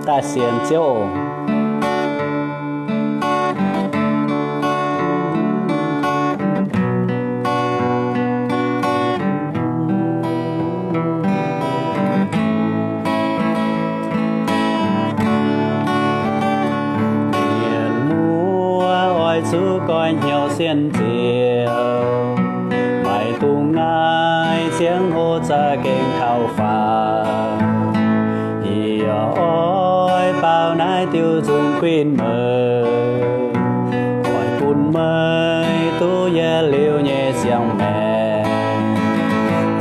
ta xiên chiếu chú coi nhiều xiên chiều mày tu ngài tiếng hô cha kinh khao phà ôi bao nái tiêu dùng quyên mơ hỏi cún mơi tu ye liêu nhẹ giang mẹ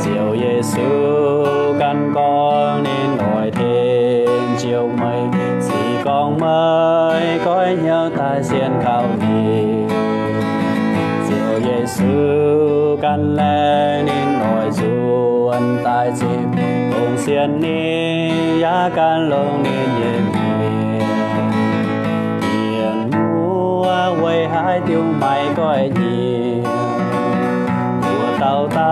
chiều Giêsu căn con nên nổi thiên chiều mây chỉ con mơi coi nhau ta xiên khao đi chiều Giêsu căn lẽ nên nổi ruộng tai chim cùng xiên ni giá căn lông nên yên yên mua quay hai tiêu mày coi nhiều mùa tàu ta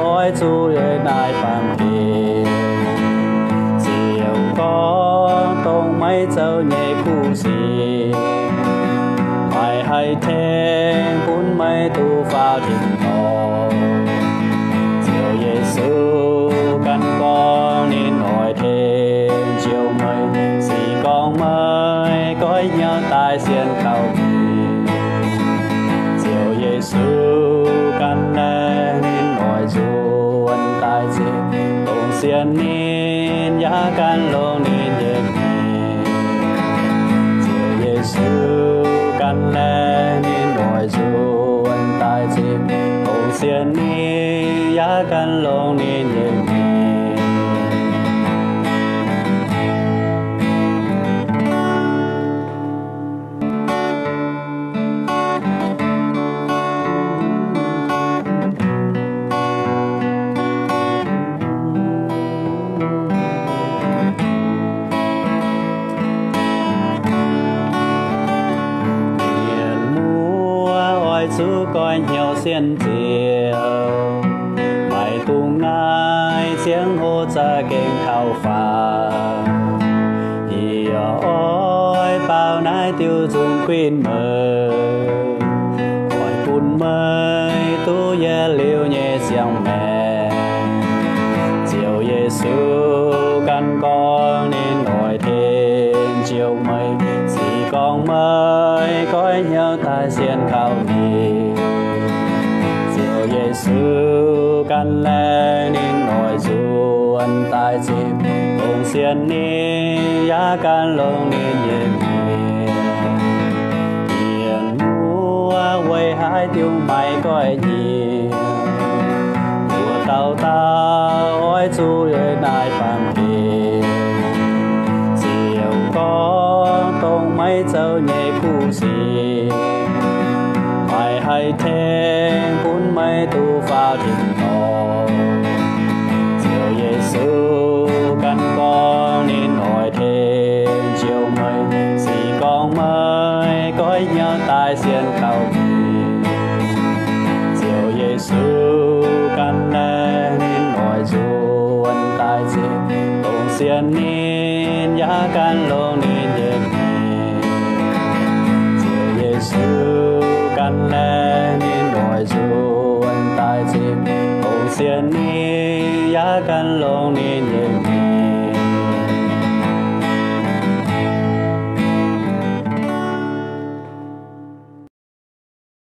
ôi chú ơi nai phàm kia chiều có tông mấy châu nhẹ cu xì mày hay thêm bốn mấy tu pha thịnh thọ chiều Giêsu căn con nên hỏi thêm chiều mây chỉ con mây có nhau tai xiên khao chiều Giêsu căn nên hỏi ruộng tai chim cùng xiên nên giá căn lông nên yên chiều Giêsu căn nên hỏi ruộng tai chim cùng xiên nên giá căn lông nên yên chú coi nhiều xiên chiều mày tu ngài tiếng hô cha kinh khao phà ôi bao nái tiêu dùng quyên mơ hỏi cún mơi tu ye liêu nhẹ giang mẹ chiều Giêsu căn con nên nổi thiên chiều mây chỉ con mơi coi nhau ta xiên khao đi chiều Giêsu căn lẽ nên nổi ruộng tai chim cùng xiên ni giá căn lông nên yên yên mua quay hai tiêu mày coi nhiều mùa tàu ta ôi chú ơi nai phàm kia chiều có tông mấy châu nhẹ cu xì mày hay thêm bốn mấy tu pha thịnh thọ chiều Giêsu căn con nên hỏi thêm chiều mây chỉ con mây coi nhau tai xiên khao chiều Giêsu căn nên hỏi ruộng tai chim cùng xiên nên giá căn lông nên yên chiều Giêsu căn lẽ nên nổi ruộng tai chim cùng xiên ni giá căn lông nên yên